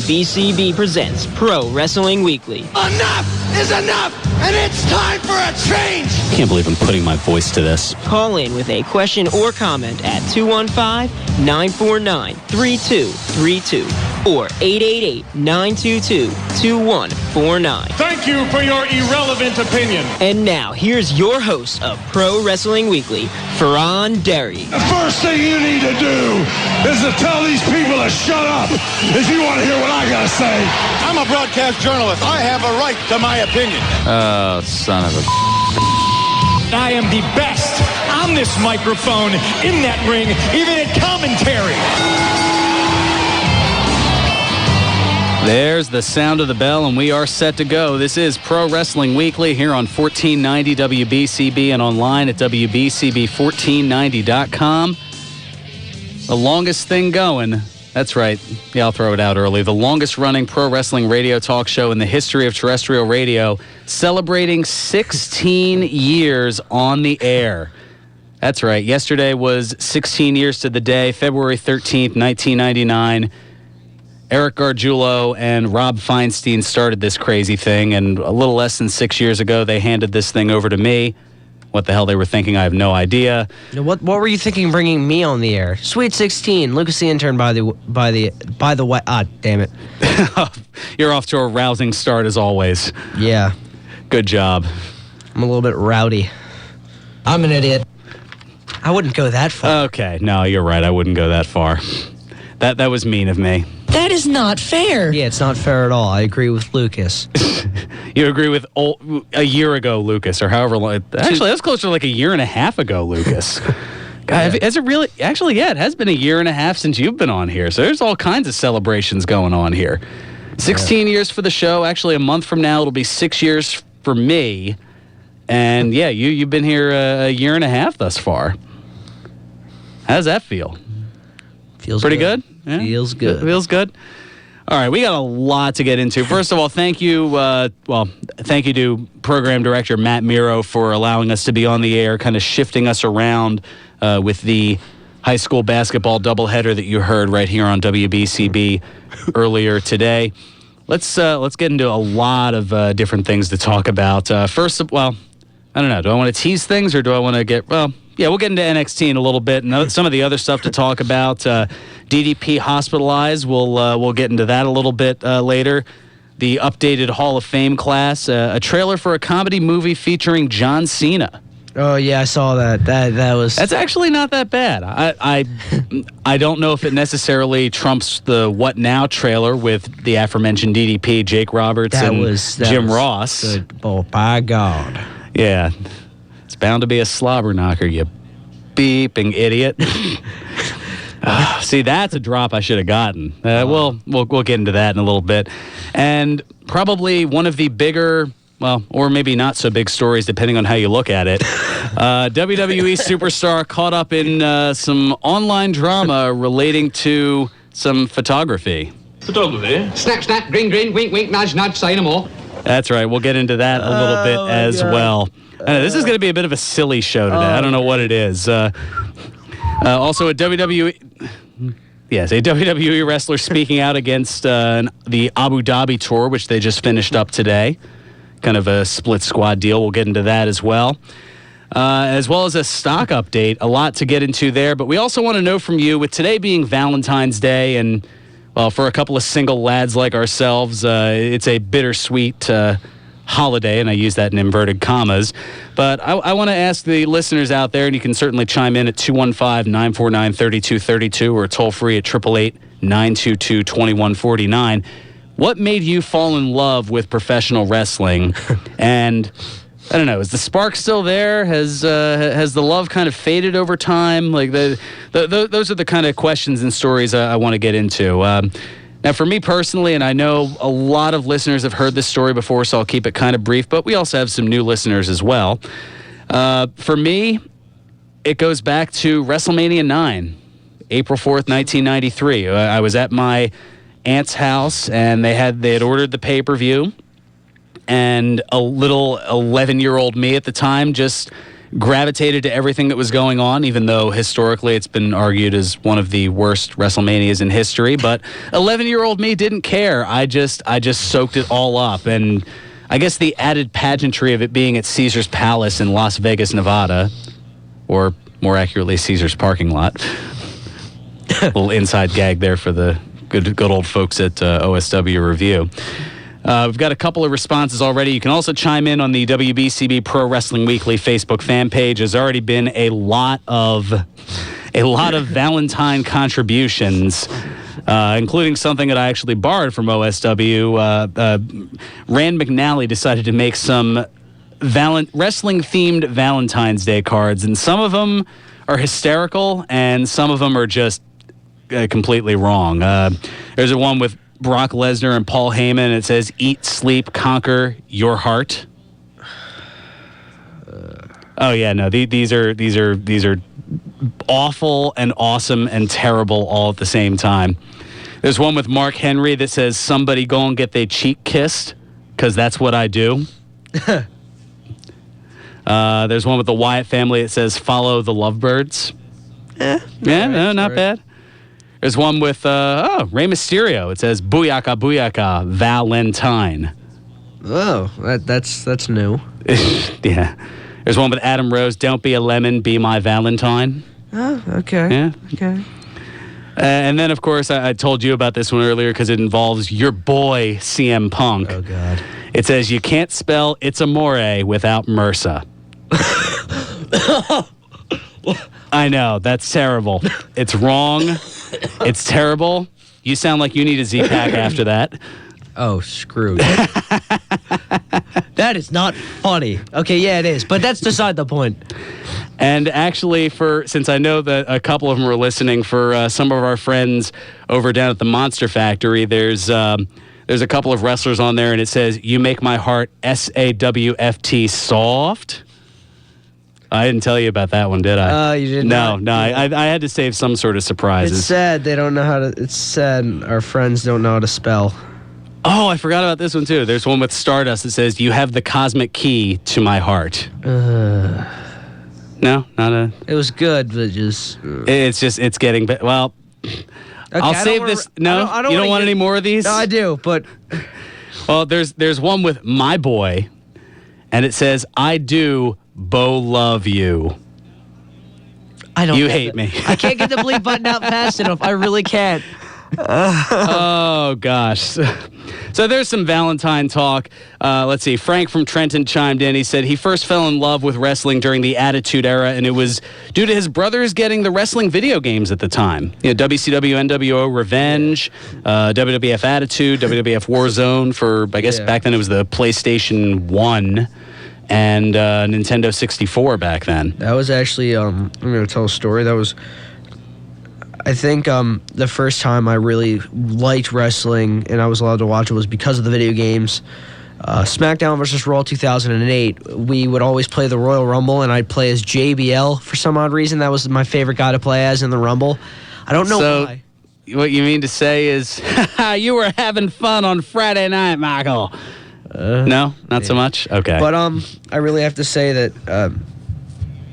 WBCB presents Pro Wrestling Weekly. Enough is enough, and it's time for a change! I can't believe I'm putting my voice to this. Call in with a question or comment at 215-949-3232 or 888-922-2149. Thank you for your irrelevant opinion. And now, here's your host of Pro Wrestling Weekly, Fearon. The first thing you need to do is to tell these people to shut up if you want to hear what I got to say. I'm a broadcast journalist. I have a right to my opinion. Oh, son of a... I am the best on this microphone, in that ring, even in commentary. There's the sound of the bell, and we are set to go. This is Pro Wrestling Weekly here on 1490 WBCB and online at WBCB1490.com. The longest thing going. That's right. Yeah, I'll throw it out early. The longest running pro wrestling radio talk show in the history of terrestrial radio, celebrating 16 years on the air. That's right. Yesterday was 16 years to the day, February 13th, 1999. Eric Gargiulo and Rob Feinstein started this crazy thing, and a little less than 6 years ago, they handed this thing over to me. What the hell they were thinking, I have no idea. What were you thinking bringing me on the air? Sweet 16, Lucas the Intern by the way. Damn it. You're off to a rousing start as always. Yeah. Good job. I'm a little bit rowdy. I'm an idiot. I wouldn't go that far. Okay, no, you're right. I wouldn't go that far. That was mean of me. That is not fair. Yeah, it's not fair at all. I agree with Lucas. You agree with a year ago, Lucas, or however long. Actually, that's closer to like a year and a half ago, Lucas. God, has it really? Actually, yeah, it has been a year and a half since you've been on here. So there's all kinds of celebrations going on here. 16 years for the show. Actually, a month from now, it'll be 6 years for me. And yeah, you've been here a year and a half thus far. How does that feel? Feels pretty good. Yeah? Feels good. Feels good. All right, we got a lot to get into. First of all, thank you. Thank you to Program Director Matt Miro for allowing us to be on the air, kind of shifting us around with the high school basketball doubleheader that you heard right here on WBCB earlier today. Let's get into a lot of different things to talk about. First, I don't know. Do I want to tease things or do I want to get Yeah, we'll get into NXT in a little bit and some of the other stuff to talk about. DDP hospitalized. We'll get into that a little bit later. The updated Hall of Fame class. A trailer for a comedy movie featuring John Cena. Oh yeah, I saw that. That's actually not that bad. I don't know if it necessarily trumps the What Now trailer with the aforementioned DDP, Jake Roberts, and Jim Ross. Good. Oh, by God. Yeah. It's bound to be a slobber knocker, you beeping idiot. See, that's a drop I should have gotten. We'll get into that in a little bit. And probably one of the bigger, or maybe not so big stories, depending on how you look at it. WWE superstar caught up in some online drama relating to some photography. Photography? Snap, snap, grin, grin, wink, wink, nudge, nudge, say no more. That's right. We'll get into that a little bit as well. This is going to be a bit of a silly show today. I don't know what it is. Also, a WWE wrestler speaking out against the Abu Dhabi tour, which they just finished up today. Kind of a split squad deal. We'll get into that as well as a stock update. A lot to get into there. But we also want to know from you, with today being Valentine's Day, and, for a couple of single lads like ourselves, it's a bittersweet holiday, and I use that in inverted commas. But I want to ask the listeners out there, and you can certainly chime in at 215-949-3232 or toll free at 888-922-2149. What made you fall in love with professional wrestling? And I don't know, is the spark still there? Has the love kind of faded over time? Like those are the kind of questions and stories I want to get into. Now, for me personally, and I know a lot of listeners have heard this story before, so I'll keep it kind of brief, but we also have some new listeners as well. For me, it goes back to WrestleMania 9, April 4th, 1993. I was at my aunt's house, and they had ordered the pay-per-view, and a little 11-year-old me at the time just gravitated to everything that was going on, even though historically it's been argued as one of the worst WrestleManias in history. But 11-year-old me didn't care. I just soaked it all up. And I guess the added pageantry of it being at Caesar's Palace in Las Vegas, Nevada, or more accurately, Caesar's parking lot. A little inside gag there for the good old folks at OSW Review. We've got a couple of responses already. You can also chime in on the WBCB Pro Wrestling Weekly Facebook fan page. There's already been a lot of Valentine contributions, including something that I actually borrowed from OSW. Rand McNally decided to make some wrestling-themed Valentine's Day cards, and some of them are hysterical, and some of them are just completely wrong. There's a one with Brock Lesnar and Paul Heyman. It says, "Eat, sleep, conquer your heart." Oh yeah, no. These are awful and awesome and terrible all at the same time. There's one with Mark Henry that says, "Somebody go and get their cheek kissed, because that's what I do." There's one with the Wyatt family that says, "Follow the lovebirds." Not bad. There's one with Rey Mysterio. It says, "Booyaka, booyaka, Valentine." Oh, that's new. Yeah. There's one with Adam Rose. "Don't be a lemon, be my Valentine." Oh, okay. Yeah. Okay. And then, of course, I told you about this one earlier because it involves your boy, CM Punk. Oh, God. It says, "You can't spell It's Amore without MRSA." I know, that's terrible. It's wrong. It's terrible. You sound like you need a Z-Pack after that. Oh, screwed. That is not funny. Okay, yeah, it is, but that's beside the point. And actually, since I know that a couple of them are listening, for some of our friends over down at the Monster Factory, there's a couple of wrestlers on there, and it says, "You make my heart SAWFT soft." I didn't tell you about that one, did I? You did not. No, I had to save some sort of surprises. It's sad they don't know how to. It's sad our friends don't know how to spell. Oh, I forgot about this one too. There's one with Stardust that says, "You have the cosmic key to my heart." No, not a. It was good, but just. It's getting better. Well, Okay, I'll save this. No, you don't want any more of these? No, I do, but. Well, there's one with my boy, and it says, "I do Bo love you." I don't. You hate me. I can't get the bleep button out fast enough. I really can't. Oh, gosh. So there's some Valentine talk. Let's see. Frank from Trenton chimed in. He said he first fell in love with wrestling during the Attitude Era, and it was due to his brothers getting the wrestling video games at the time. You know, WCW, NWO, Revenge, WWF Attitude, WWF Warzone for, I guess, back then it was the PlayStation 1 and Nintendo 64 back then. That was actually, I'm going to tell a story. That was... I think the first time I really liked wrestling and I was allowed to watch it was because of the video games. SmackDown versus Raw 2008, we would always play the Royal Rumble, and I'd play as JBL for some odd reason. That was my favorite guy to play as in the Rumble. I don't know why. What you mean to say is, you were having fun on Friday night, Michael. No, not so much? Okay. But I really have to say that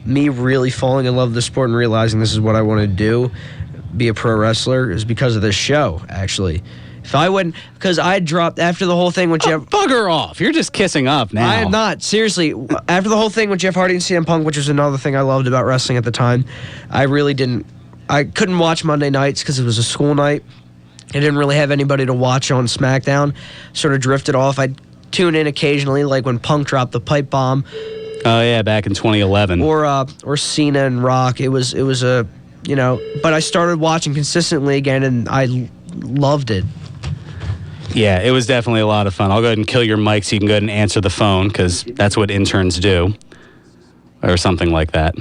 me really falling in love with the sport and realizing this is what I want to do, be a pro wrestler, is because of this show, actually. If I wouldn't, because I dropped after the whole thing with Jeff. Bugger off. You're just kissing up now. I am not. Seriously. After the whole thing with Jeff Hardy and CM Punk, which was another thing I loved about wrestling at the time, I couldn't watch Monday nights because it was a school night. I didn't really have anybody to watch on SmackDown. Sort of drifted off. I'd tune in occasionally, like when Punk dropped the pipe bomb. Oh, yeah, back in 2011. Or Cena and Rock. It was a... You know, but I started watching consistently again, and I loved it. Yeah, it was definitely a lot of fun. I'll go ahead and kill your mic so you can go ahead and answer the phone, because that's what interns do, or something like that.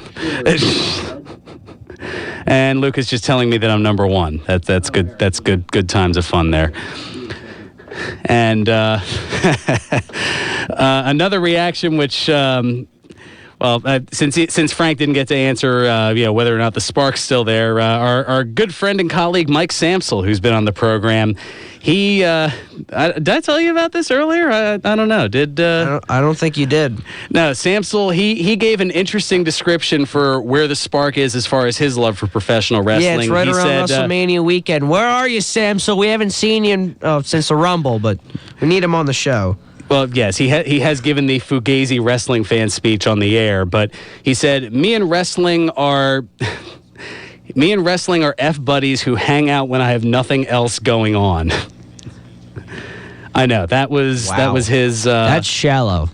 And Luke is just telling me that I'm number one. That's good. That's good. Good times of fun there. And another reaction, which Well, since Frank didn't get to answer, whether or not the spark's still there, our good friend and colleague Mike Samsel, who's been on the program, he did I tell you about this earlier? I don't know. I don't think you did. No, Samsel. He gave an interesting description for where the spark is as far as his love for professional wrestling. Yeah, it's right around WrestleMania weekend. Where are you, Samsel? We haven't seen you since the Rumble, but we need him on the show. Well, yes, he has given the Fugazi wrestling fan speech on the air, but he said, me and wrestling are F buddies who hang out when I have nothing else going on. I know, that was his... That's shallow.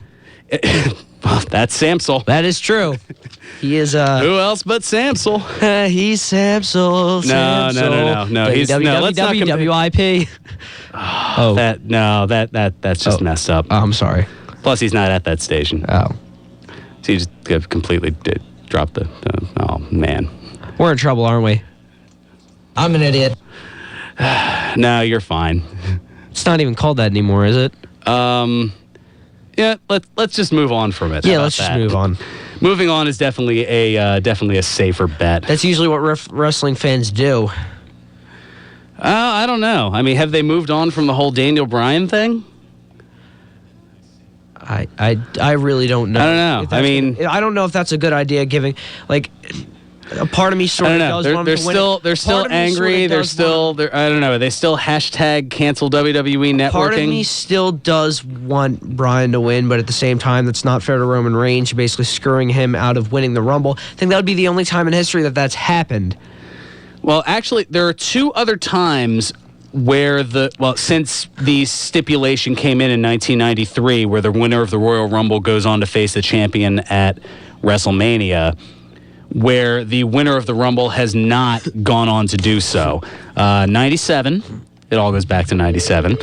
Well, that's Samsel. That is true. He is... Who else but Samsel? He's Samsel. No. He's WIP. Oh, that's just messed up. Oh, I'm sorry. Plus, he's not at that station. Oh. So he just completely dropped the... oh, man. We're in trouble, aren't we? I'm an idiot. No, you're fine. It's not even called that anymore, is it? Yeah, let's just move on from it. Yeah, let's just move on. Moving on is definitely a safer bet. That's usually what wrestling fans do. I don't know. I mean, have they moved on from the whole Daniel Bryan thing? I really don't know. I don't know. I mean, I don't know if that's a good idea. Giving a part of me sort of does want they're to win. They're still angry. They're I don't know. Are they still hashtag cancel WWE networking? Part of me still does want Bryan to win, but at the same time, that's not fair to Roman Reigns. You're basically screwing him out of winning the Rumble. I think that would be the only time in history that's happened. Well, actually, there are two other times where since the stipulation came in 1993, where the winner of the Royal Rumble goes on to face the champion at WrestleMania, where the winner of the Rumble has not gone on to do so. 97, it all goes back to 97,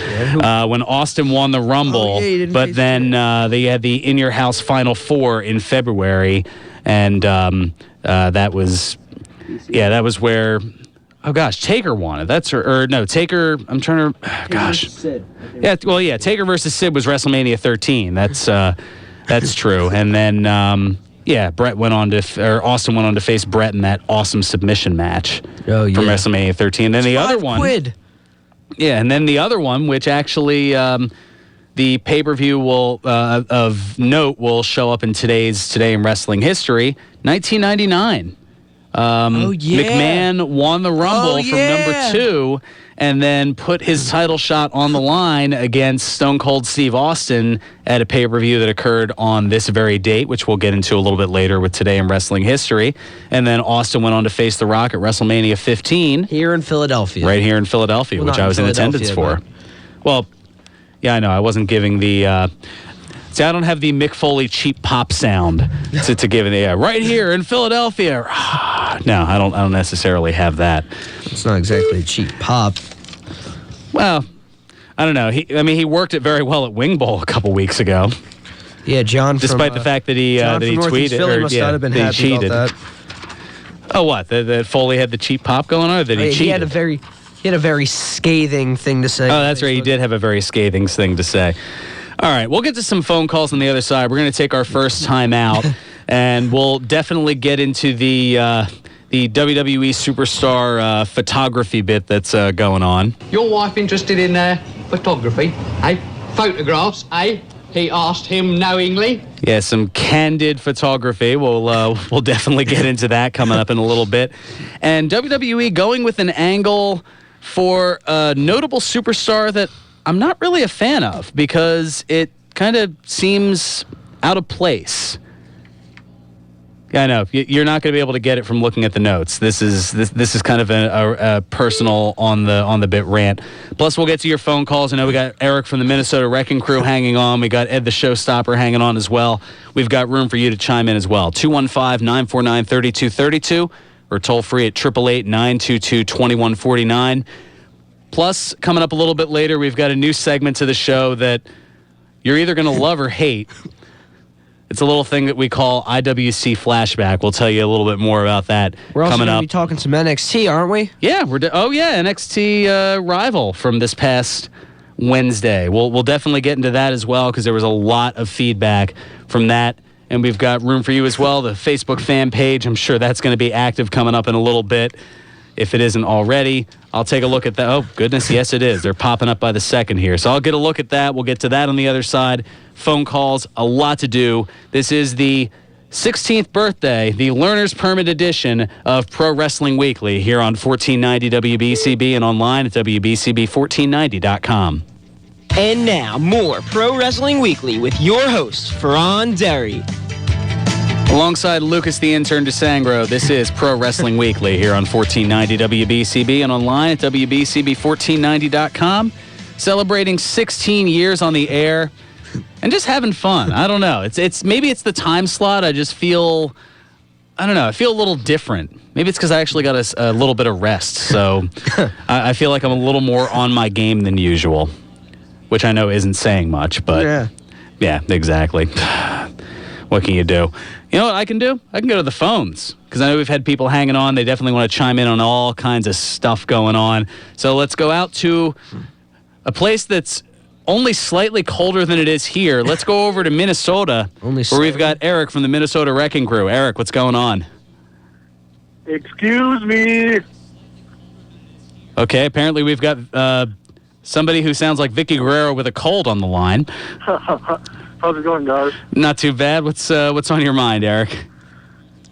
when Austin won the Rumble, but then they had the In Your House Final Four in February, and that was where... Oh, gosh, Taker won it. Taker, I'm trying to... Gosh. Taker versus Sid was WrestleMania 13. That's true. And then... Austin went on to face Brett in that awesome submission match from WrestleMania 13. Then the other one, and then the other one, which actually the pay-per-view of note will show up in Today in Wrestling History, 1999. McMahon won the Rumble from number 2 and then put his title shot on the line against Stone Cold Steve Austin at a pay-per-view that occurred on this very date, which we'll get into a little bit later with Today in Wrestling History. And then Austin went on to face The Rock at WrestleMania 15. Here in Philadelphia. Right here in Philadelphia, which I was in attendance for. Well, yeah, I know. I wasn't giving the... See, I don't have the Mick Foley cheap pop sound to give it. Right here in Philadelphia. No, I don't necessarily have that. It's not exactly cheap pop. Well, I don't know. He worked it very well at Wing Bowl a couple weeks ago. Yeah, John. Despite the fact that he tweeted Philly must not have been happy cheated. about that. Oh, what? That Foley had the cheap pop going on, or that he cheated? He had a very scathing thing to say. Oh, that's right. He did have a very scathing thing to say. All right, we'll get to some phone calls on the other side. We're going to take our first time out, and we'll definitely get into the WWE superstar photography bit that's going on. Your wife interested in photography, eh? Photographs, eh? He asked him knowingly. Yeah, some candid photography. We'll definitely get into that coming up in a little bit. And WWE going with an angle for a notable superstar that I'm not really a fan of because it kind of seems out of place. Yeah, I know. You're not going to be able to get it from looking at the notes. This is kind of a personal on the bit rant. Plus, we'll get to your phone calls. I know we got Eric from the Minnesota Wrecking Crew hanging on. We got Ed the Showstopper hanging on as well. We've got room for you to chime in as well. 215-949-3232 or toll free at 888-922-2149. Plus, coming up a little bit later, we've got a new segment to the show that you're either going to love or hate. It's a little thing that we call IWC Flashback. We'll tell you a little bit more about that We're also coming going up. to be talking some NXT, aren't we? Yeah, NXT Rival from this past Wednesday. We'll definitely get into that as well because there was a lot of feedback from that and we've got room for you as well. The Facebook fan page, I'm sure that's going to be active coming up in a little bit. If it isn't already, I'll take a look at that. Oh, goodness, yes, it is. They're popping up by the second here. So I'll get a look at that. We'll get to that on the other side. Phone calls, a lot to do. This is the 16th birthday, the Learner's Permit edition of Pro Wrestling Weekly here on 1490 WBCB and online at WBCB1490.com. And now, more Pro Wrestling Weekly with your host, Fearon Derry. Alongside Lucas the Intern DeSangro, this is Pro Wrestling Weekly here on 1490 WBCB and online at WBCB1490.com. Celebrating 16 years on the air and just having fun. I don't know. It's maybe it's the time slot. I just feel, I don't know. I feel a little different. Maybe it's because I actually got a little bit of rest. So I feel like I'm a little more on my game than usual, which I know isn't saying much, but yeah, exactly. What can you do? You know what I can do? I can go to the phones because I know we've had people hanging on. They definitely want to chime in on all kinds of stuff going on. So let's go out to a place that's only slightly colder than it is here. Let's go over to Minnesota, where we've got Eric from the Minnesota Wrecking Crew. Eric, what's going on? Excuse me. Okay, apparently we've got somebody who sounds like Vicky Guerrero with a cold on the line. How's it going, guys? Not too bad. What's on your mind, Eric?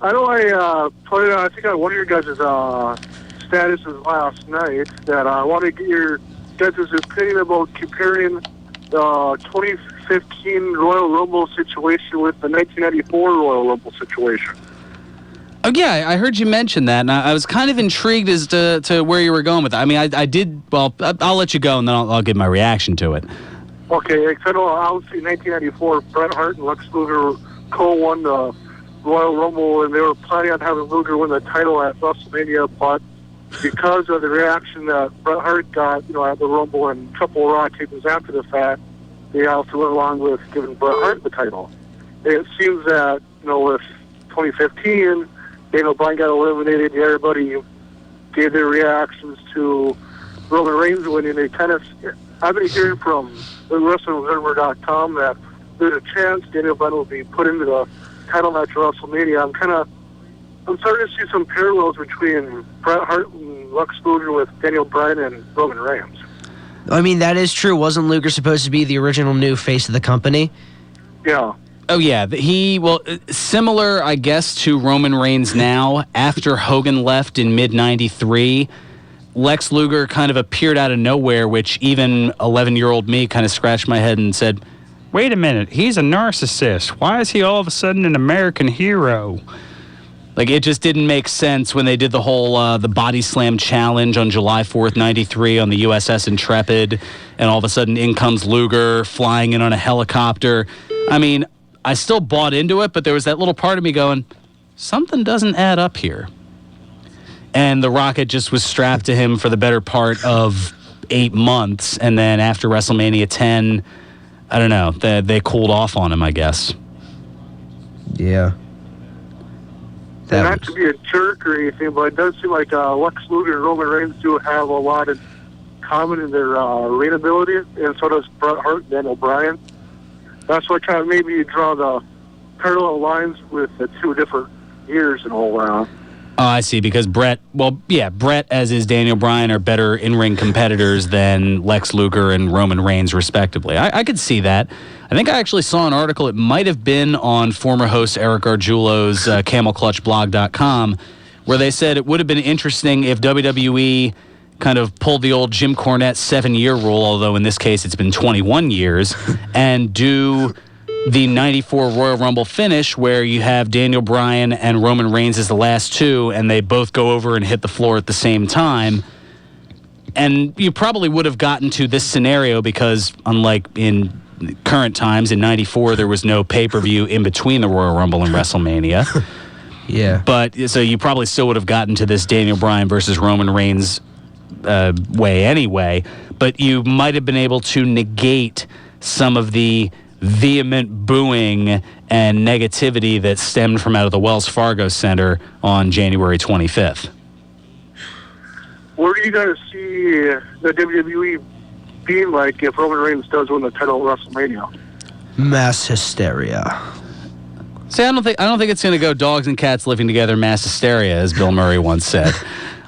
I know I put it on, I think on one of your guys' statuses last night that I want to get your guys' opinion about comparing the 2015 Royal Rumble situation with the 1994 Royal Rumble situation. Oh, yeah, I heard you mention that, and I was kind of intrigued as to where you were going with that. I mean, I did, well, I'll let you go, and then I'll give my reaction to it. Okay, I know obviously 1994, Bret Hart and Lex Luger co-won the Royal Rumble, and they were planning on having Luger win the title at WrestleMania, but because of the reaction that Bret Hart got, at the Rumble and a couple of Raw tapings after the fact, they also went along with giving Bret Hart the title. And it seems that, with 2015, Daniel Bryan got eliminated, everybody gave their reactions to Roman Reigns winning. They kind of, I've been hearing from WrestlingObserver.com that there's a chance Daniel Bryan will be put into the title match at WrestleMania. I'm starting to see some parallels between Bret Hart and Lex Luger with Daniel Bryan and Roman Reigns. I mean, that is true. Wasn't Luger supposed to be the original new face of the company? Yeah. Oh, yeah. Similar, I guess, to Roman Reigns now. After Hogan left in mid-'93, Lex Luger kind of appeared out of nowhere, which even 11-year-old me kind of scratched my head and said, wait a minute, he's a narcissist. Why is he all of a sudden an American hero? Like, it just didn't make sense when they did the whole the body slam challenge on July 4th, 93 on the USS Intrepid, and all of a sudden in comes Luger flying in on a helicopter. I mean, I still bought into it, but there was that little part of me going, something doesn't add up here. And the rocket just was strapped to him for the better part of 8 months, and then after WrestleMania 10, I don't know, they cooled off on him, I guess. Yeah. Not to be a jerk or anything, but it does seem like Lex Luger and Roman Reigns do have a lot in common in their ring ability, and so does Bret Hart and Daniel Bryan. That's what kind of made me draw the parallel lines with the two different years and all that. Oh, I see, because Bret, as is Daniel Bryan, are better in-ring competitors than Lex Luger and Roman Reigns, respectively. I could see that. I think I actually saw an article, it might have been on former host Eric Gargiulo's CamelClutchBlog.com, where they said it would have been interesting if WWE kind of pulled the old Jim Cornette 7-year rule, although in this case it's been 21 years, and do the 94 Royal Rumble finish where you have Daniel Bryan and Roman Reigns as the last two, and they both go over and hit the floor at the same time. And you probably would have gotten to this scenario because, unlike in current times, in 94, there was no pay-per-view in between the Royal Rumble and WrestleMania. Yeah. But so you probably still would have gotten to this Daniel Bryan versus Roman Reigns way anyway. But you might have been able to negate some of the vehement booing and negativity that stemmed from out of the Wells Fargo Center on January 25th. Where do you guys see the WWE being like if Roman Reigns does win the title at WrestleMania? Mass hysteria. See, I don't think it's going to go dogs and cats living together, mass hysteria, as Bill Murray once said.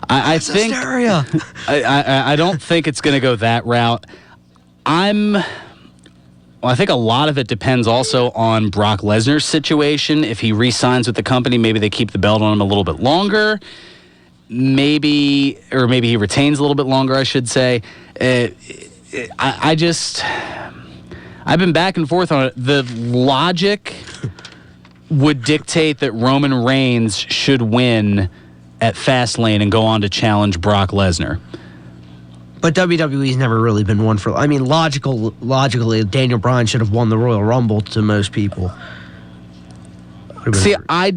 I think hysteria. I don't think it's going to go that route. I think a lot of it depends also on Brock Lesnar's situation. If he re-signs with the company, maybe they keep the belt on him a little bit longer. Maybe he retains a little bit longer, I should say. I've been back and forth on it. The logic would dictate that Roman Reigns should win at Fastlane and go on to challenge Brock Lesnar. But WWE's never really been one for. I mean, logically, Daniel Bryan should have won the Royal Rumble to most people. See, I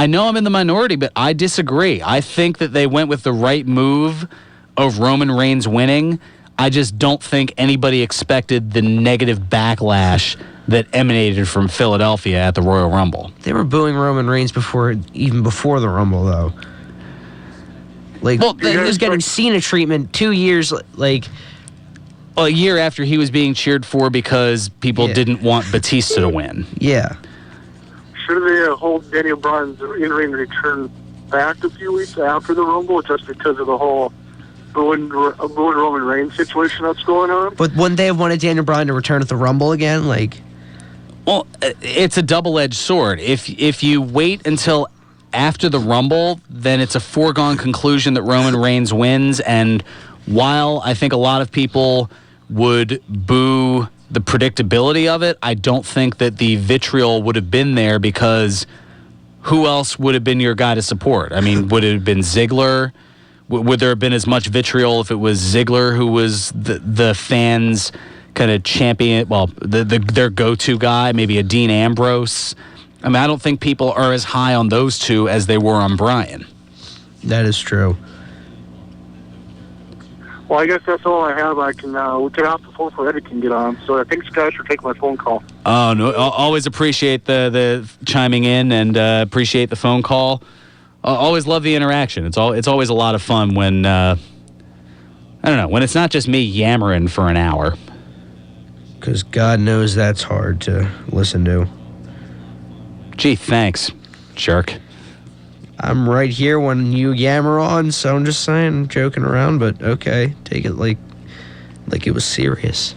know I'm in the minority, but I disagree. I think that they went with the right move of Roman Reigns winning. I just don't think anybody expected the negative backlash that emanated from Philadelphia at the Royal Rumble. They were booing Roman Reigns even before the Rumble, though. Like, he was getting Cena treatment 2 years, a year after he was being cheered for because people didn't want Batista to win. Yeah. Should they hold Daniel Bryan's in-ring return back a few weeks after the Rumble just because of the whole booing Roman Reigns situation that's going on? But wouldn't they have wanted Daniel Bryan to return at the Rumble again? Well, it's a double-edged sword. If you wait until after the Rumble, then it's a foregone conclusion that Roman Reigns wins. And while I think a lot of people would boo the predictability of it, I don't think that the vitriol would have been there because who else would have been your guy to support? I mean, would it have been Ziggler? Would there have been as much vitriol if it was Ziggler who was the fans' kind of champion, their go-to guy, maybe a Dean Ambrose? I mean, I don't think people are as high on those two as they were on Bryan. That is true. Well, I guess that's all I have. I can get off the phone so Eddie can get on. So thanks, guys, for taking my phone call. Oh, no, always appreciate the chiming in and appreciate the phone call. Always love the interaction. It's always a lot of fun when, when it's not just me yammering for an hour. Because God knows that's hard to listen to. Gee, thanks, jerk. I'm right here when you yammer on, so I'm just saying, I'm joking around, but okay, take it like it was serious.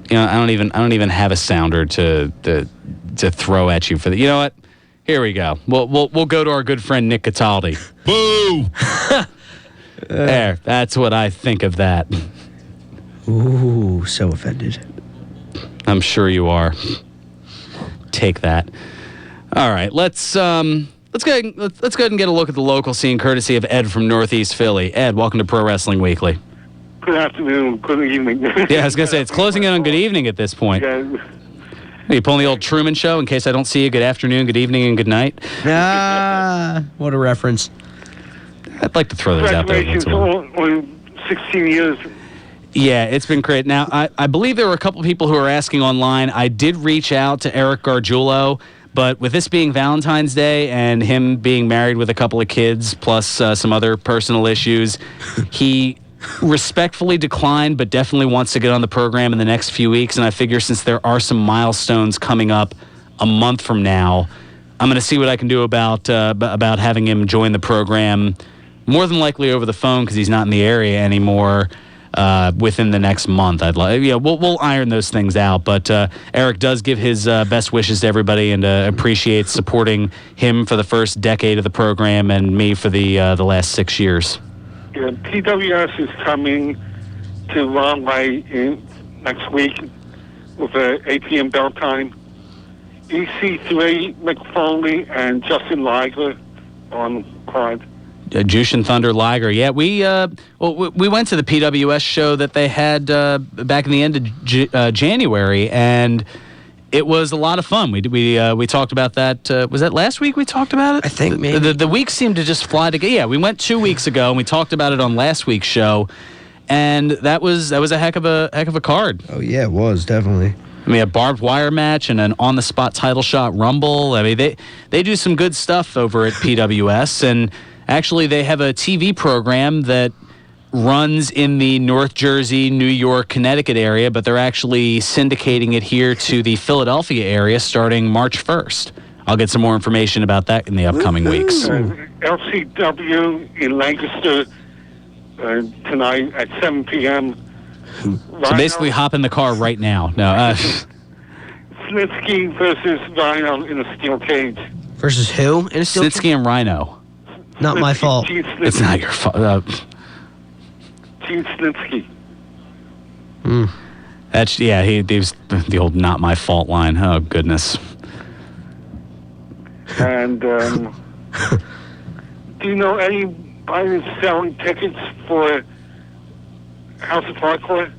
You know, I don't even have a sounder to throw at you for the. You know what? Here we go. We'll go to our good friend Nick Cataldi. Boo! There, that's what I think of that. Ooh, so offended. I'm sure you are. Take that. All right, let's go ahead and get a look at the local scene, courtesy of Ed from Northeast Philly. Ed, welcome to Pro Wrestling Weekly. Good afternoon, good evening. Yeah, I was gonna say it's closing in on good evening at this point. Yeah. Are you pulling the old Truman Show in case I don't see you? Good afternoon, good evening, and good night. Ah, what a reference. I'd like to throw those out there once in a while. On 16 years. Yeah, it's been great. Now, I believe there were a couple of people who were asking online. I did reach out to Eric Gargiulo, but with this being Valentine's Day and him being married with a couple of kids, plus some other personal issues, he respectfully declined, but definitely wants to get on the program in the next few weeks. And I figure since there are some milestones coming up a month from now, I'm going to see what I can do about having him join the program, more than likely over the phone because he's not in the area anymore. Within the next month, we'll iron those things out. But Eric does give his best wishes to everybody and appreciates supporting him for the first decade of the program and me for the last 6 years. Yeah, PWS is coming to Long Way next week with a 8 p.m. bell time. EC3, McFoley, and Justin Liger on card. Jushin Thunder Liger. Yeah, we went to the PWS show that they had back in the end of January, and it was a lot of fun. We talked about that. Was that last week we talked about it? I think maybe. The weeks seemed to just fly together. Yeah, we went 2 weeks ago, and we talked about it on last week's show, and that was a heck of a card. Oh yeah, it was definitely. I mean, a barbed wire match and an on-the-spot title shot rumble. I mean, they do some good stuff over at PWS, and actually they have a TV program that runs in the North Jersey, New York, Connecticut area, but they're actually syndicating it here to the Philadelphia area starting March 1st. I'll get some more information about that in the upcoming weeks. LCW in Lancaster tonight at 7 p.m. So basically hop in the car right now. No, Snitsky versus Rhino in a steel cage. Versus who in a steel cage? Snitsky and Rhino. Not my fault. It's not your fault. Gene Snitsky. That's, yeah, he was the old not my fault line. Oh, goodness. And do you know anybody who's selling tickets for House of Hardcore?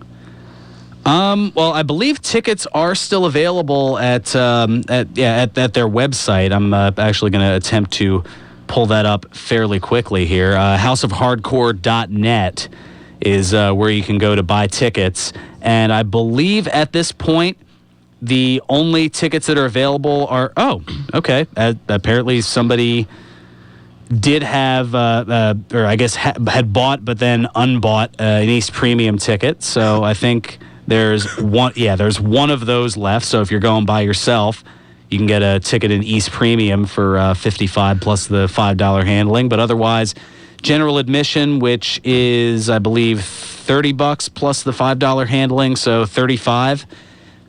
Well, I believe tickets are still available at their website. I'm actually going to attempt to pull that up fairly quickly here. houseofhardcore.net is where you can go to buy tickets. And I believe at this point, the only tickets that are available are... Oh, okay. Apparently somebody did have, or I guess had bought but then unbought an East Premium ticket. So I think there's one of those left. So if you're going by yourself, you can get a ticket in East Premium for $55 plus the $5 handling. But otherwise, general admission, which is, I believe, $30 plus the $5 handling, so $35.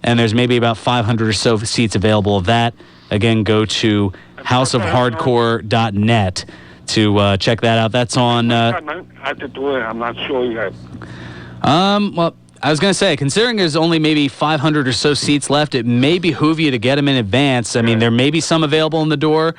And there's maybe about 500 or so seats available of that. Again, go to houseofhardcore.net to check that out. That's on... at the door, I'm not sure yet. Well, I was going to say, considering there's only maybe 500 or so seats left, it may behoove you to get them in advance. I mean, there may be some available in the door,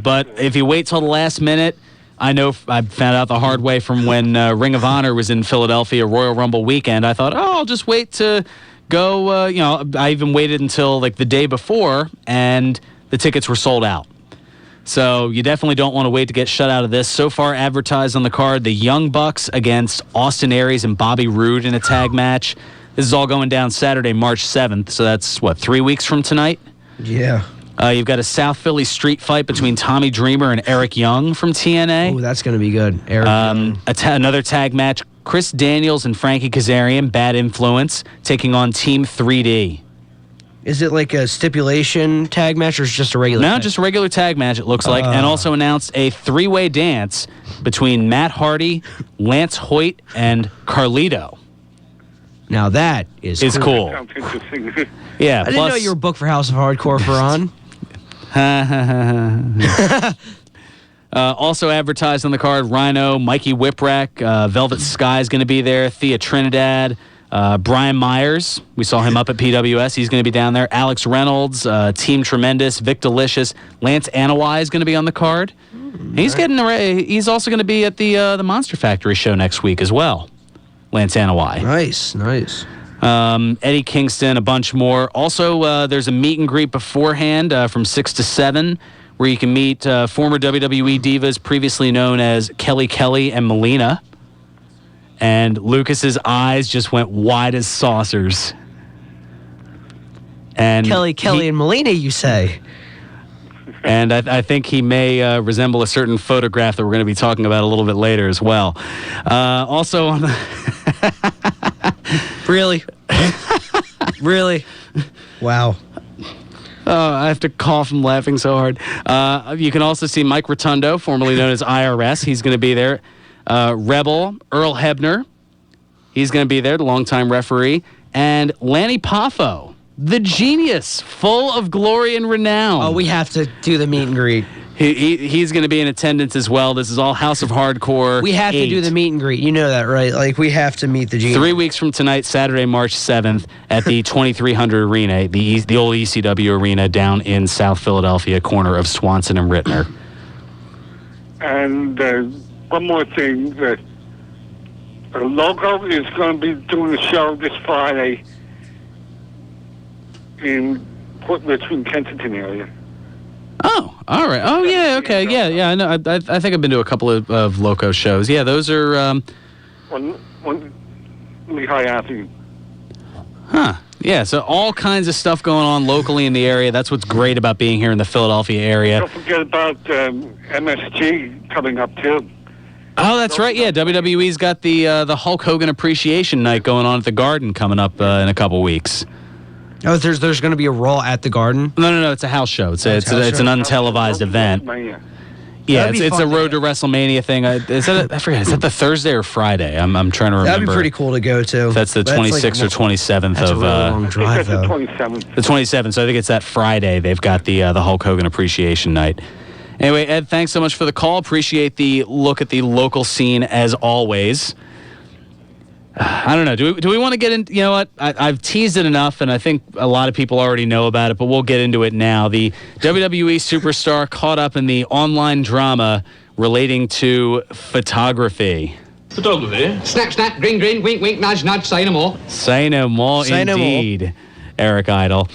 but if you wait till the last minute... I know I found out the hard way from when Ring of Honor was in Philadelphia, Royal Rumble weekend. I thought, I'll just wait to go, I even waited until like the day before, and the tickets were sold out. So you definitely don't want to wait to get shut out of this. So far advertised on the card, the Young Bucks against Austin Aries and Bobby Roode in a tag match. This is all going down Saturday, March 7th. So that's, 3 weeks from tonight? Yeah. You've got a South Philly street fight between Tommy Dreamer and Eric Young from TNA. Oh, that's going to be good. Eric Young. Another tag match, Chris Daniels and Frankie Kazarian, Bad Influence, taking on Team 3D. Is it like a stipulation tag match or is it just a regular No, tag? just a regular tag match, it looks like. And also announced a three-way dance between Matt Hardy, Lance Hoyt, and Carlito. Now that is cool. Sounds interesting. Yeah, I didn't know you were booked for House of Hardcore, Fearon. Also advertised on the card, Rhino, Mikey Whipwreck, Velvet Sky is going to be there, Thea Trinidad, Brian Myers, we saw him up at PWS, he's going to be down there, Alex Reynolds, Team Tremendous, Vic Delicious, Lance Anoa'i is going to be on the card. He's he's also going to be at the Monster Factory show next week as well, Lance Anoa'i. Nice. Eddie Kingston, a bunch more. Also, there's a meet and greet beforehand from 6 to 7 where you can meet former WWE divas previously known as Kelly and Melina. And Lucas's eyes just went wide as saucers. And Kelly and Melina, you say? And I think he may resemble a certain photograph that we're going to be talking about a little bit later as well. Also on the... Really? Really? Wow. Oh, I have to cough from laughing so hard. You can also see Mike Rotundo, formerly known as IRS. He's going to be there. Rebel, Earl Hebner. He's going to be there, the longtime referee. And Lanny Poffo, the genius, full of glory and renown. Oh, we have to do the meet and greet. He's going to be in attendance as well. This is all House of Hardcore. We have to do the meet and greet. You know that, right? Like, we have to meet the genius. 3 weeks from tonight, Saturday, March 7th, at the 2300 Arena, the old ECW Arena down in South Philadelphia, corner of Swanson and Rittner. And one more thing, the Logo is going to be doing a show this Friday in Port Richmond, Kensington area. Oh, all right. Oh, yeah, okay. Yeah, I know. I think I've been to a couple of Loco shows. Yeah, those are... One Lehigh Avenue. Huh. Yeah, so all kinds of stuff going on locally in the area. That's what's great about being here in the Philadelphia area. Don't forget about MSG coming up, too. Oh, that's right. Yeah, WWE's got the Hulk Hogan Appreciation Night going on at the Garden coming up in a couple weeks. Oh, there's going to be a Raw at the Garden? No. It's a house show. It's an untelevised event. Yeah, it's a Road to WrestleMania thing. I forget. Is that the Thursday or Friday? I'm trying to remember. That'd be pretty cool to go to. That's the 26th or 27th that's of. A really long drive, though. The 27th. The 27th. So I think it's that Friday. They've got the Hulk Hogan Appreciation Night. Anyway, Ed, thanks so much for the call. Appreciate the look at the local scene as always. I don't know. Do we want to get in? You know what? I've teased it enough, and I think a lot of people already know about it, but we'll get into it now. The WWE superstar caught up in the online drama relating to photography. Snap, snap, grin, grin, wink, wink, nudge, nudge, say no more. Say no more, Say no more. indeed. Eric Idle.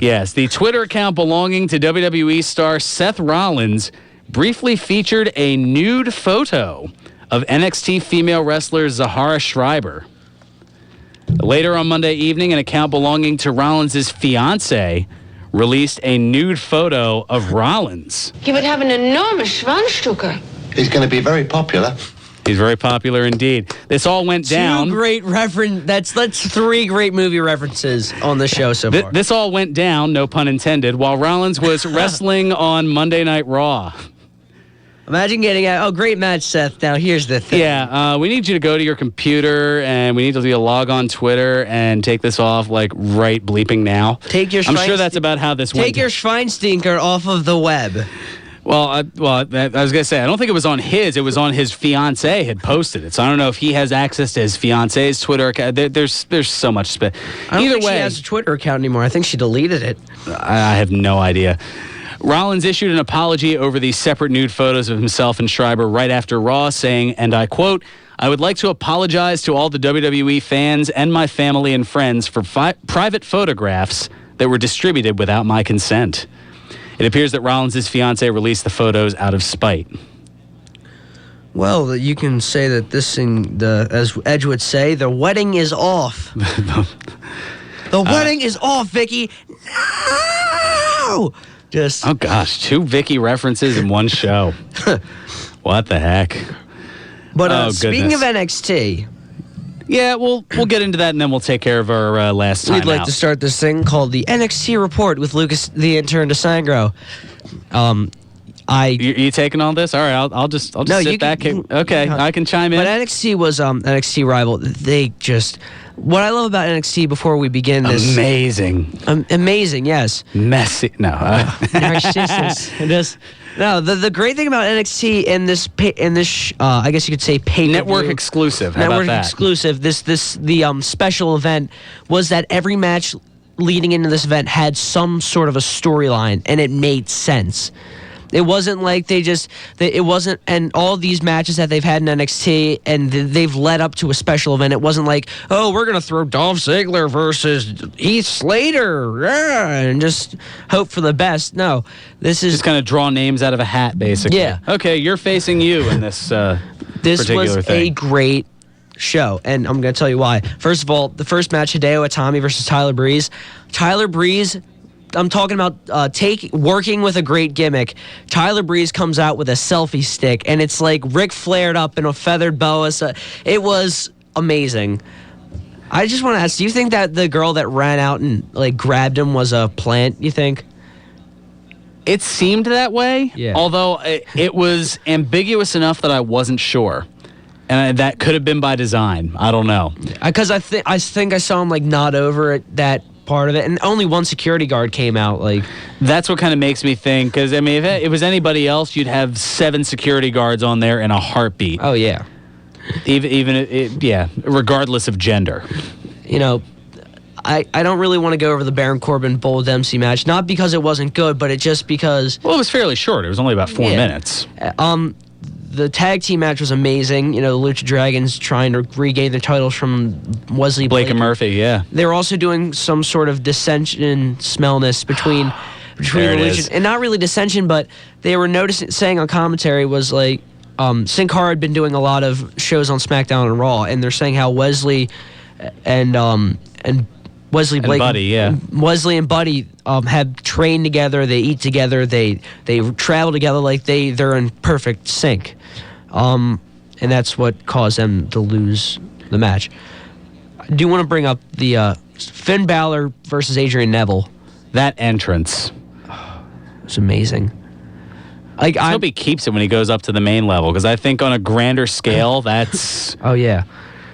Yes, the Twitter account belonging to WWE star Seth Rollins briefly featured a nude photo of NXT female wrestler Zahara Schreiber. Later on Monday evening, an account belonging to Rollins' fiancée released a nude photo of Rollins. He would have an enormous Schwanzstücke. He's going to be very popular. He's very popular indeed. This all went down. Two great reference. That's 3 great movie references on the show so far. This all went down, no pun intended, while Rollins was wrestling on Monday Night Raw. Imagine getting out. Oh, great match, Seth. Now, here's the thing. Yeah, we need you to go to your computer, and we need to log on Twitter and take this off, like, right bleeping now. I'm sure that's about how this went. Take your Schweinstinker off of the web. Well, I was going to say, I don't think it was on his. It was on his fiancée had posted it. So I don't know if he has access to his fiancée's Twitter account. There's so much space. I don't think she has a Twitter account anymore. I think she deleted it. I have no idea. Rollins issued an apology over the separate nude photos of himself and Schreiber right after Raw, saying, and I quote, "I would like to apologize to all the WWE fans and my family and friends for private photographs that were distributed without my consent." It appears that Rollins' fiancée released the photos out of spite. Well, you can say that this thing, as Edge would say, the wedding is off. The wedding is off, Vicky. No! Oh gosh, 2 Vicky references in one show. What the heck? But speaking of NXT, yeah, we'll get into that and then we'll take care of our last time. We'd like to start this thing called the NXT Report with Lucas, the intern, DeSangro. You taking all this? All right, I'll just sit back. Okay, I can chime in. But NXT was NXT Rival. They just. What I love about NXT before we begin this. Amazing. Amazing, yes. Messy. No. No, the great thing about NXT in this I guess you could say pay network exclusive. How network about that? Exclusive. The special event was that every match leading into this event had some sort of a storyline and it made sense. It wasn't like it wasn't, and all these matches that they've had in NXT and they've led up to a special event. It wasn't like, oh, we're going to throw Dolph Ziggler versus Heath Slater and just hope for the best. No, this is just kind of draw names out of a hat, basically. Yeah. Okay, you're facing you in this this particular was thing. A great show, and I'm going to tell you why. First of all, the first match, Hideo Itami versus Tyler Breeze. Tyler Breeze, I'm talking about working with a great gimmick. Tyler Breeze comes out with a selfie stick, and it's like Ric Flaired up in a feathered boa. So it was amazing. I just want to ask, do you think that the girl that ran out and like grabbed him was a plant, you think? It seemed that way, yeah. Although it was ambiguous enough that I wasn't sure. And that could have been by design. I don't know. Because I think I saw him like nod over at that part of it, and only one security guard came out. Like that's what kind of makes me think. Because I mean, if it was anybody else, you'd have 7 security guards on there in a heartbeat. Oh yeah, yeah, regardless of gender. You know, I don't really want to go over the Baron Corbin Bull Dempsey match, not because it wasn't good, but it just because. Well, it was fairly short. It was only about 4 minutes. The tag team match was amazing. You know, the Lucha Dragons trying to regain their titles from Wesley Blake and Murphy, yeah. They were also doing some sort of dissension smellness between the Lucha, and not really dissension, but they were saying on commentary was like Sin Cara had been doing a lot of shows on SmackDown and Raw, and they're saying how Wesley and Wesley Blake, and Buddy, yeah. Wesley and Buddy have trained together. They eat together. They travel together. Like they're in perfect sync. and that's what caused them to lose the match. I do want to bring up the Finn Balor versus Adrian Neville. That entrance. It's amazing. Like, I hope he keeps it when he goes up to the main level, because I think on a grander scale, that's... Oh, yeah.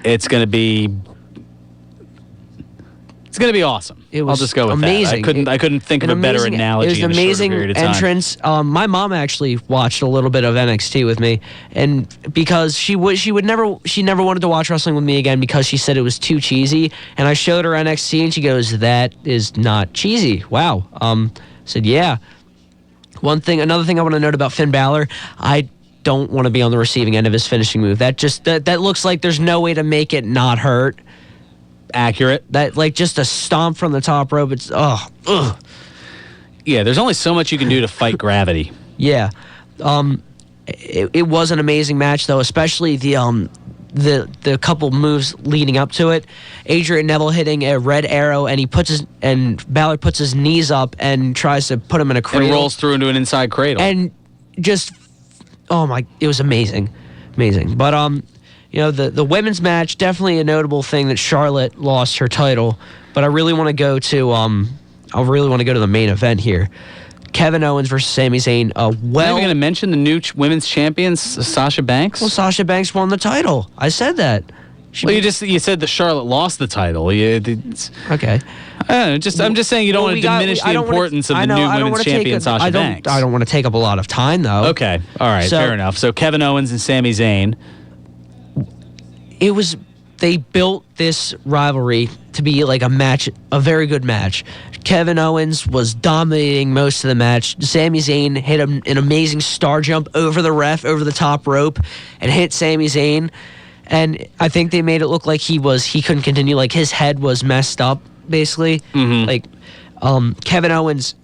It's going to be awesome. I'll just go with amazing. that. I couldn't think of a better analogy. It was an amazing entrance. My mom actually watched a little bit of NXT with me, and because she never wanted to watch wrestling with me again because she said it was too cheesy. And I showed her NXT, and she goes, "That is not cheesy." Wow. I said, "Yeah." Another thing I want to note about Finn Balor, I don't want to be on the receiving end of his finishing move. That looks like there's no way to make it not hurt. Accurate. That, like, just a stomp from the top rope. It's ugh. Yeah, there's only so much you can do to fight gravity. Yeah. It was an amazing match, though, especially the couple moves leading up to it. Adrian Neville hitting a red arrow, and Balor puts his knees up and tries to put him in a cradle. And rolls through into an inside cradle. And just, it was amazing. But, the women's match, definitely a notable thing that Charlotte lost her title. But I really want to go to, the main event here. Kevin Owens versus Sami Zayn. Are you going to mention the new women's champion, Sasha Banks? Well, Sasha Banks won the title. I said that. You said that Charlotte lost the title. Okay. I'm just saying you don't want to diminish the importance of the new women's champion, Sasha Banks. I don't want to take up a lot of time, though. Okay. All right. Fair enough. So Kevin Owens and Sami Zayn. They built this rivalry to be like a very good match. Kevin Owens was dominating most of the match. Sami Zayn hit an amazing star jump over the ref, over the top rope, and hit Sami Zayn. And I think they made it look like he couldn't continue. Like, his head was messed up, basically. Mm-hmm. Like, Kevin Owens,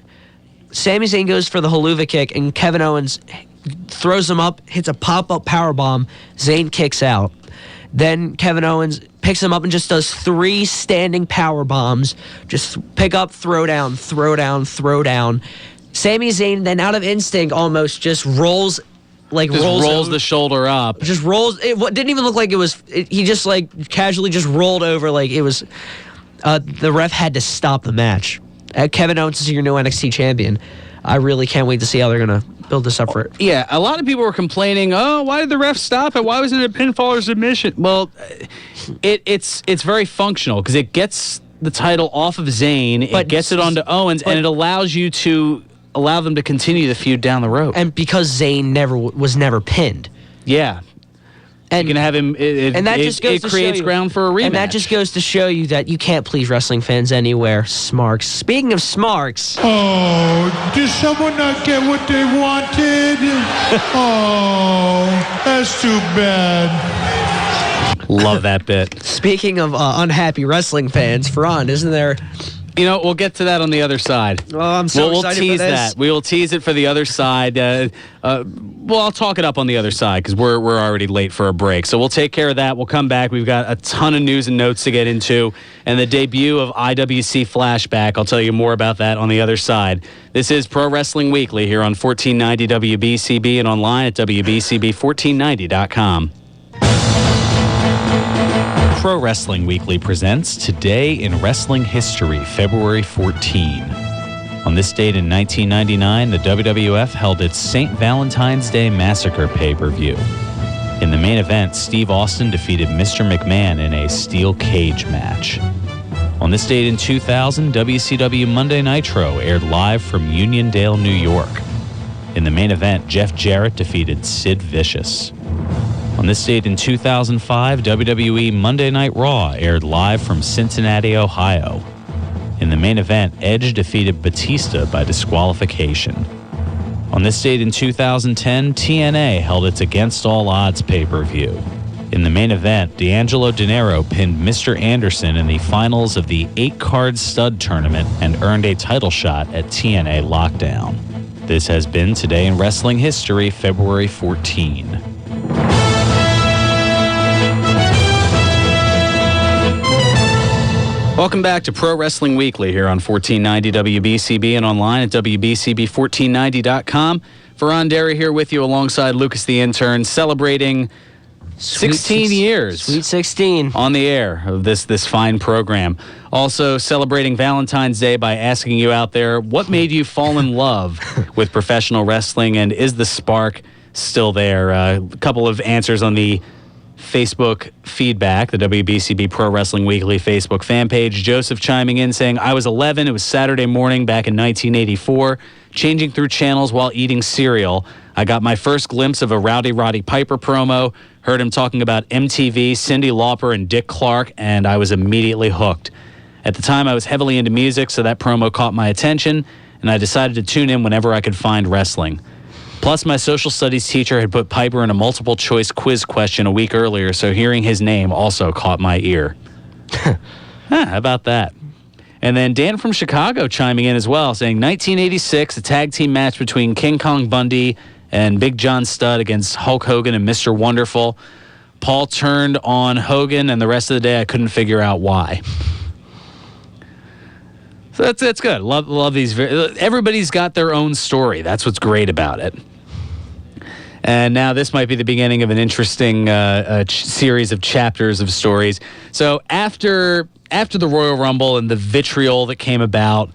Sami Zayn goes for the haluva kick, and Kevin Owens throws him up, hits a pop-up powerbomb. Zayn kicks out. Then Kevin Owens picks him up and just does 3 standing power bombs. Just pick up, throw down, throw down, throw down. Sami Zayn then, out of instinct, almost just rolls the shoulder up. Just rolls. It didn't even look like it was. He just casually just rolled over like it was. The ref had to stop the match. Kevin Owens is your new NXT champion. I really can't wait to see how they're gonna build this up for it. Yeah, a lot of people were complaining, why did the ref stop it? Why wasn't it a pinfall or submission? Well, it's very functional because it gets the title off of Zayn, it gets it onto Owens, and it allows you to allow them to continue the feud down the road. And because Zayn was never pinned. Yeah. And you can have him. It creates ground for a rematch. And that just goes to show you that you can't please wrestling fans anywhere. Smarks. Speaking of Smarks. Oh, did someone not get what they wanted? Oh, that's too bad. Love that bit. Speaking of unhappy wrestling fans, Fearon, isn't there? We'll get to that on the other side. Oh, I'm so we'll excited tease for this. that. We will tease it for the other side. I'll talk it up on the other side because we're already late for a break. So we'll take care of that. We'll come back. We've got a ton of news and notes to get into, and the debut of IWC Flashback. I'll tell you more about that on the other side. This is Pro Wrestling Weekly here on 1490 WBCB and online at WBCB1490.com. Pro Wrestling Weekly presents Today in Wrestling History, February 14. On this date in 1999, the WWF held its St. Valentine's Day Massacre pay-per-view. In the main event, Steve Austin defeated Mr. McMahon in a steel cage match. On this date in 2000, WCW Monday Nitro aired live from Uniondale, New York. In the main event, Jeff Jarrett defeated Sid Vicious. On this date in 2005, WWE Monday Night Raw aired live from Cincinnati, Ohio. In the main event, Edge defeated Batista by disqualification. On this date in 2010, TNA held its Against All Odds pay-per-view. In the main event, D'Angelo Dinero pinned Mr. Anderson in the finals of the 8-card stud tournament and earned a title shot at TNA Lockdown. This has been Today in Wrestling History, February 14. Welcome back to Pro Wrestling Weekly here on 1490 WBCB and online at WBCB1490.com. Fearon Derry here with you alongside Lucas the Intern, celebrating 16 years. Sweet 16. On the air of this fine program. Also celebrating Valentine's Day by asking you out there, what made you fall in love with professional wrestling, and is the spark still there? A couple of answers on the Facebook feedback, the WBCB Pro Wrestling Weekly Facebook fan page. Joseph chiming in saying, I was 11. It was Saturday morning back in 1984, changing through channels while eating cereal. I got my first glimpse of a Rowdy Roddy Piper promo, heard him talking about MTV, Cyndi Lauper, and Dick Clark, and I was immediately hooked. At the time, I was heavily into music, so that promo caught my attention, and I decided to tune in whenever I could find wrestling. Plus, my social studies teacher had put Piper in a multiple-choice quiz question a week earlier, so hearing his name also caught my ear. How about that? And then Dan from Chicago chiming in as well, saying 1986, a tag team match between King Kong Bundy and Big John Studd against Hulk Hogan and Mr. Wonderful. Paul turned on Hogan, and the rest of the day I couldn't figure out why. So that's good. Love these. Everybody's got their own story. That's what's great about it. And now this might be the beginning of an interesting series of chapters of stories. So after the Royal Rumble and the vitriol that came about,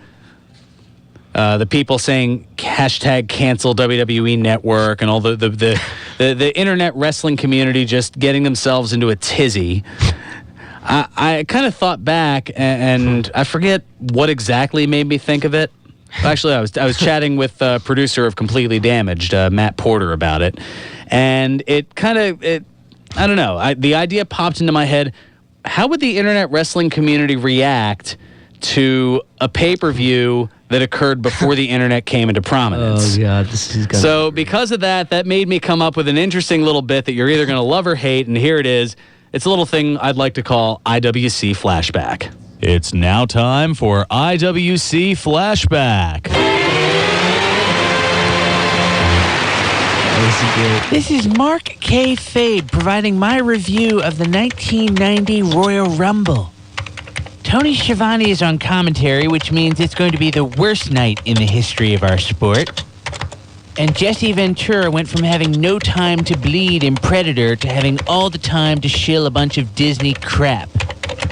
the people saying hashtag cancel WWE Network and all the internet wrestling community just getting themselves into a tizzy. I kind of thought back, and I forget what exactly made me think of it. Actually, I was chatting with producer of Completely Damaged, Matt Porter, about it, and I don't know. The idea popped into my head: how would the internet wrestling community react to a pay-per-view that occurred before the internet came into prominence? Oh God, this is so because of that made me come up with an interesting little bit that you're either going to love or hate, and here it is. It's a little thing I'd like to call IWC Flashback. It's now time for IWC Flashback. This is Mark K. Fabe providing my review of the 1990 Royal Rumble. Tony Schiavone is on commentary, which means it's going to be the worst night in the history of our sport. And Jesse Ventura went from having no time to bleed in Predator to having all the time to shill a bunch of Disney crap.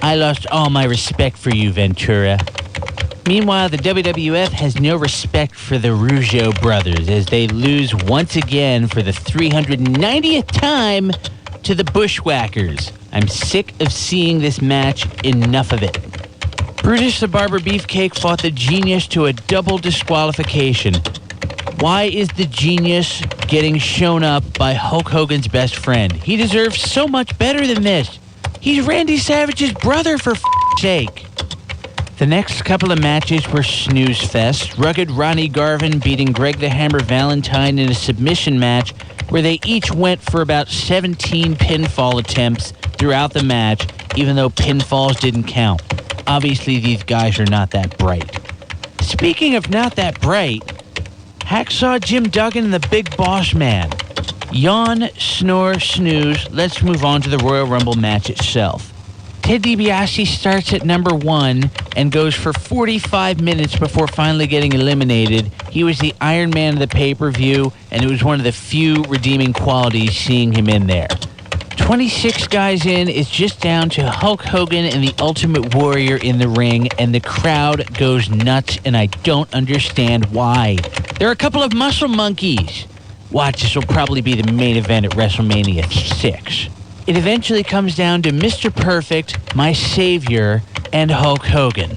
I lost all my respect for you, Ventura. Meanwhile, the WWF has no respect for the Rougeau brothers as they lose once again for the 390th time to the Bushwhackers. I'm sick of seeing this match. Enough of it. Brutus the Barber Beefcake fought the Genius to a double disqualification. Why is the Genius getting shown up by Hulk Hogan's best friend? He deserves so much better than this. He's Randy Savage's brother, for f***'s sake. The next couple of matches were snooze fest. Rugged Ronnie Garvin beating Greg the Hammer Valentine in a submission match where they each went for about 17 pinfall attempts throughout the match, even though pinfalls didn't count. Obviously, these guys are not that bright. Speaking of not that bright, Hacksaw Jim Duggan and the Big Boss Man. Yawn, snore, snooze. Let's move on to the Royal Rumble match itself. Ted DiBiase starts at number 1 and goes for 45 minutes before finally getting eliminated. He was the Iron Man of the pay-per-view, and it was one of the few redeeming qualities seeing him in there. 26 guys in, it's just down to Hulk Hogan and the Ultimate Warrior in the ring, and the crowd goes nuts, and I don't understand why. There are a couple of muscle monkeys. Watch, this will probably be the main event at WrestleMania 6. It eventually comes down to Mr. Perfect, my savior, and Hulk Hogan.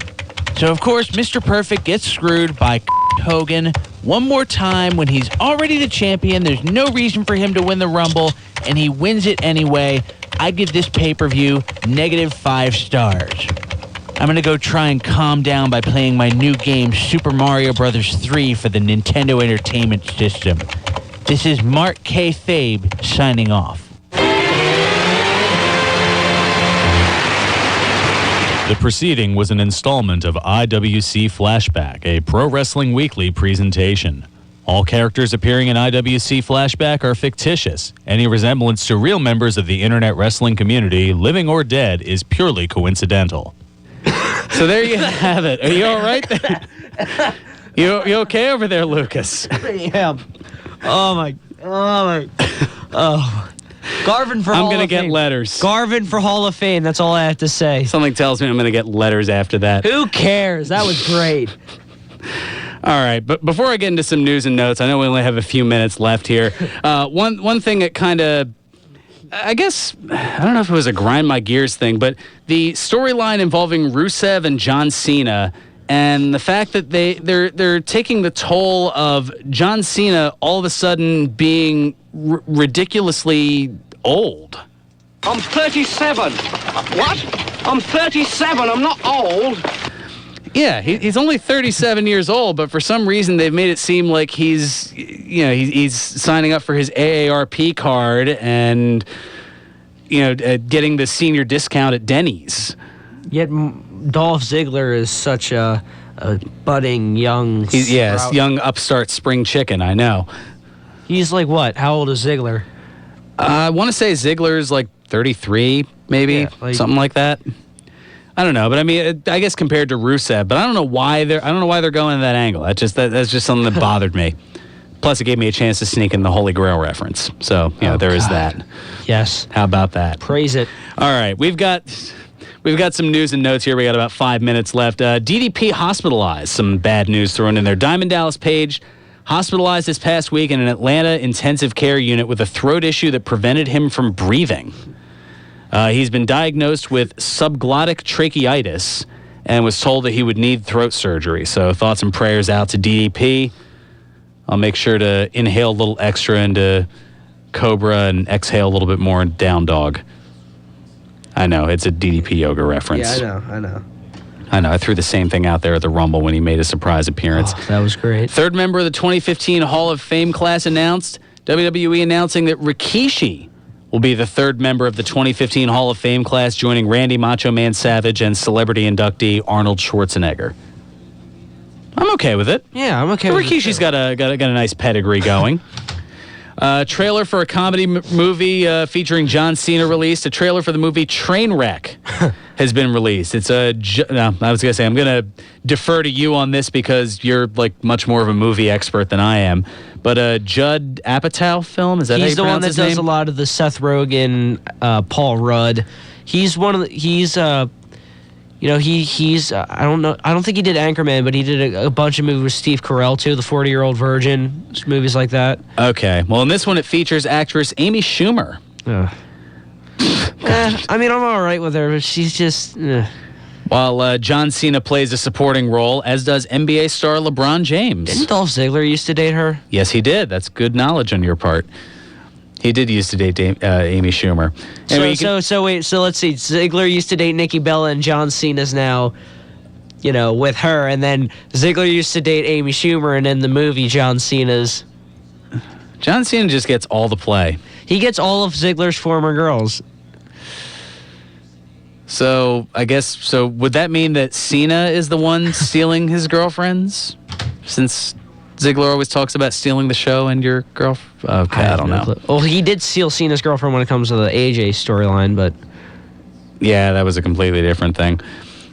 So, of course, Mr. Perfect gets screwed by Hogan one more time when he's already the champion. There's no reason for him to win the Rumble, and he wins it anyway. I give this pay-per-view -5 stars. I'm going to go try and calm down by playing my new game, Super Mario Bros. 3, for the Nintendo Entertainment System. This is Mark K. Fabe signing off. The preceding was an installment of IWC Flashback, a Pro Wrestling Weekly presentation. All characters appearing in IWC Flashback are fictitious. Any resemblance to real members of the internet wrestling community, living or dead, is purely coincidental. So there you have it. Are you all right there? You okay over there, Lucas? Yeah. Oh. Garvin for I'm Hall going to of get Fame. letters. Garvin for Hall of Fame. That's all I have to say. Something tells me I'm going to get letters after that. Who cares? That was great. All right, but before I get into some news and notes, I know we only have a few minutes left here. One thing that kind of, I guess, I don't know if it was a grind my gears thing, but the storyline involving Rusev and John Cena, and the fact that they're taking the toll of John Cena all of a sudden being ridiculously old. I'm 37. What? I'm 37. I'm not old. Yeah, he's only 37 years old, but for some reason they've made it seem like he's signing up for his AARP card and, getting the senior discount at Denny's. Yet Dolph Ziggler is such a budding young... young upstart spring chicken, I know. He's like what? How old is Ziggler? I want to say Ziggler's like 33, maybe, something like that. I don't know, but I mean, I guess compared to Rusev, but I don't know why they're going to that angle. That's just something that bothered me. Plus, it gave me a chance to sneak in the Holy Grail reference. So, there is that. Yes. How about that? Praise it. All right, we've got some news and notes here. We got about 5 minutes left. DDP hospitalized. Some bad news thrown in there. Diamond Dallas Page hospitalized this past week in an Atlanta intensive care unit with a throat issue that prevented him from breathing. He's been diagnosed with subglottic tracheitis and was told that he would need throat surgery. So thoughts and prayers out to DDP. I'll make sure to inhale a little extra into Cobra and exhale a little bit more in Down Dog. I know, it's a DDP yoga reference. Yeah, I know. I threw the same thing out there at the Rumble when he made a surprise appearance. Oh, that was great. Third member of the 2015 Hall of Fame class announced. WWE announcing that Rikishi will be the third member of the 2015 Hall of Fame class, joining Randy Macho Man Savage and celebrity inductee Arnold Schwarzenegger. I'm okay with it. Yeah, I'm okay with it. Rikishi's got a nice pedigree going. Trailer for a comedy movie featuring John Cena released. A trailer for the movie Trainwreck has been released. It's I was going to say, I'm going to defer to you on this because you're like much more of a movie expert than I am. But Judd Apatow film, is that how you pronounce his name? He's the one that does a lot of the Seth Rogen, Paul Rudd. He's one of the, he's I don't know, I don't think he did Anchorman, but he did a bunch of movies with Steve Carell too, the 40-Year-Old Virgin, movies like that. Okay, well in this one it features actress Amy Schumer. I mean, I'm all right with her, but she's just... While John Cena plays a supporting role, as does NBA star LeBron James. Didn't Dolph Ziggler used to date her? Yes, he did. That's good knowledge on your part. He did used to date Amy Schumer. Anyway, so let's see. Ziggler used to date Nikki Bella, and John Cena's now, with her. And then Ziggler used to date Amy Schumer, and in the movie, John Cena just gets all the play. He gets all of Ziggler's former girls. So I guess would that mean that Cena is the one stealing his girlfriends? Since Ziggler always talks about stealing the show and your girlfriend. Okay, I don't know. Well, he did steal Cena's girlfriend when it comes to the AJ storyline, but yeah, that was a completely different thing.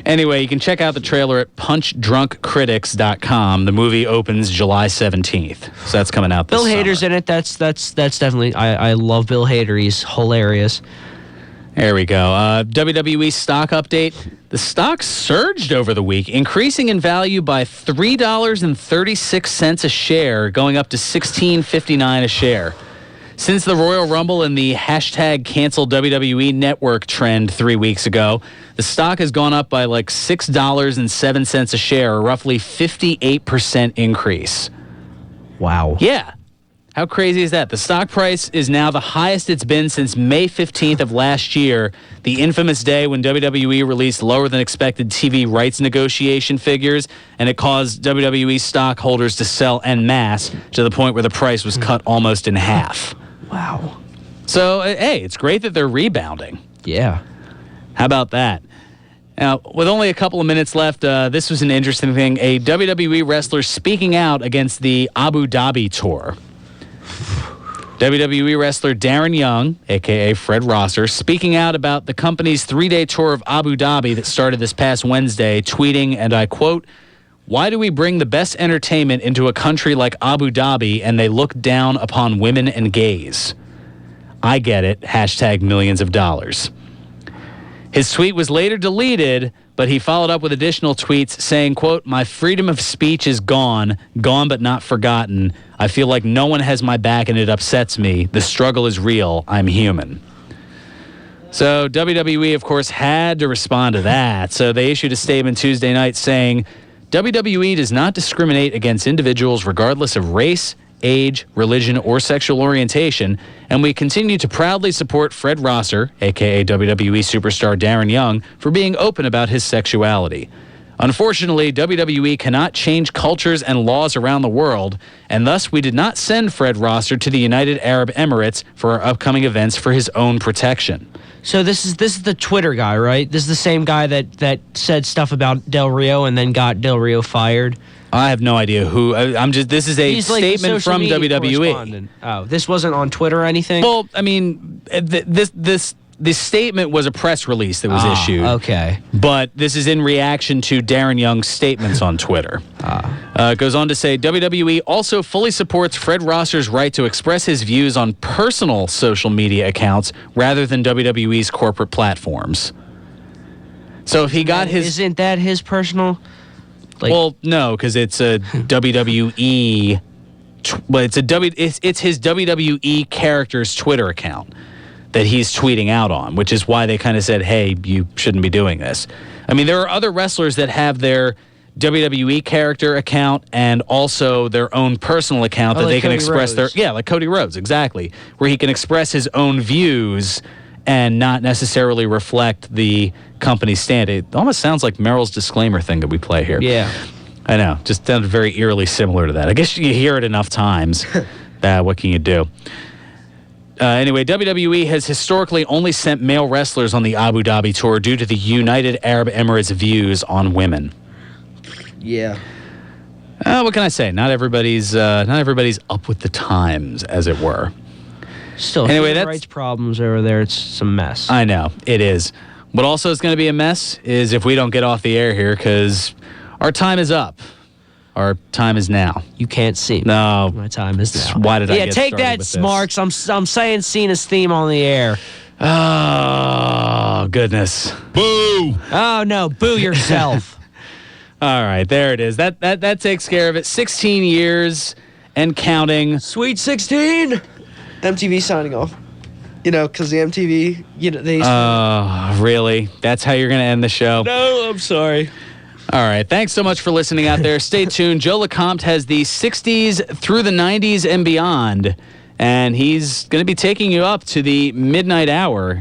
Anyway, you can check out the trailer at punchdrunkcritics.com. The movie opens July 17th, so that's coming out this Bill summer. Hader's in it. That's definitely. I love Bill Hader. He's hilarious. There we go. WWE stock update. The stock surged over the week, increasing in value by $3.36 a share, going up to $16.59 a share. Since the Royal Rumble and the hashtag cancel WWE network trend 3 weeks ago, the stock has gone up by like $6.07 a share, a roughly 58% increase. Wow. Yeah. How crazy is that? The stock price is now the highest it's been since May 15th of last year, the infamous day when WWE released lower than expected TV rights negotiation figures, and it caused WWE stockholders to sell en masse to the point where the price was cut almost in half. Wow. So, hey, it's great that they're rebounding. Yeah. How about that? Now, with only a couple of minutes left, this was an interesting thing. A WWE wrestler speaking out against the Abu Dhabi tour. WWE wrestler Darren Young, a.k.a. Fred Rosser, speaking out about the company's 3-day tour of Abu Dhabi that started this past Wednesday, tweeting, and I quote, "Why do we bring the best entertainment into a country like Abu Dhabi and they look down upon women and gays? I get it. Hashtag millions of dollars. His tweet was later deleted, but he followed up with additional tweets saying, quote, "My freedom of speech is gone but not forgotten. I feel like no one has my back and it upsets me. The struggle is real. I'm human." So WWE, of course, had to respond to that. So they issued a statement Tuesday night saying, WWE does not discriminate against individuals regardless of race, age, religion, or sexual orientation, and we continue to proudly support Fred Rosser, a.k.a. WWE superstar Darren Young, for being open about his sexuality. Unfortunately, WWE cannot change cultures and laws around the world, and thus we did not send Fred Rosser to the United Arab Emirates for our upcoming events for his own protection. So this is the Twitter guy, right? This is the same guy that said stuff about Del Rio and then got Del Rio fired. I have no idea who. This is a statement from WWE. Oh, this wasn't on Twitter or anything? Well, I mean, this statement was a press release that was issued. Okay. But this is in reaction to Darren Young's statements on Twitter. It goes on to say, WWE also fully supports Fred Rosser's right to express his views on personal social media accounts rather than WWE's corporate platforms. So if he got his... Isn't that his personal... well, no, because it's a WWE... It's his WWE character's Twitter account that he's tweeting out on, which is why they kind of said, hey, you shouldn't be doing this. I mean, there are other wrestlers that have their WWE character account and also their own personal account that like they can Cody express Rhodes. their... Yeah, like Cody Rhodes, exactly. Where he can express his own views and not necessarily reflect the company's stand. It almost sounds like Merrill's disclaimer thing that we play here. Yeah. I know. Just sounded very eerily similar to that. I guess you hear it enough times. What can you do? Anyway, WWE has historically only sent male wrestlers on the Abu Dhabi tour due to the United Arab Emirates' views on women. Yeah. What can I say? Not everybody's up with the times, as it were. Still, anyway, human rights problems over there. It's a mess. I know it is. What also is going to be a mess is if we don't get off the air here, because our time is up. Our time is now. You can't see me. No. My time is now. Why did I get take started that, with Smarks. I'm saying Cena's theme on the air. Oh, goodness. Boo! Oh, no. Boo yourself. All right, there it is. That takes care of it. 16 years and counting. Sweet 16. MTV signing off. You know, because the MTV, they... Really? That's how you're going to end the show? No, I'm sorry. All right. Thanks so much for listening out there. Stay tuned. Joe LeCompte has the 60s through the 90s and beyond, and he's going to be taking you up to the midnight hour.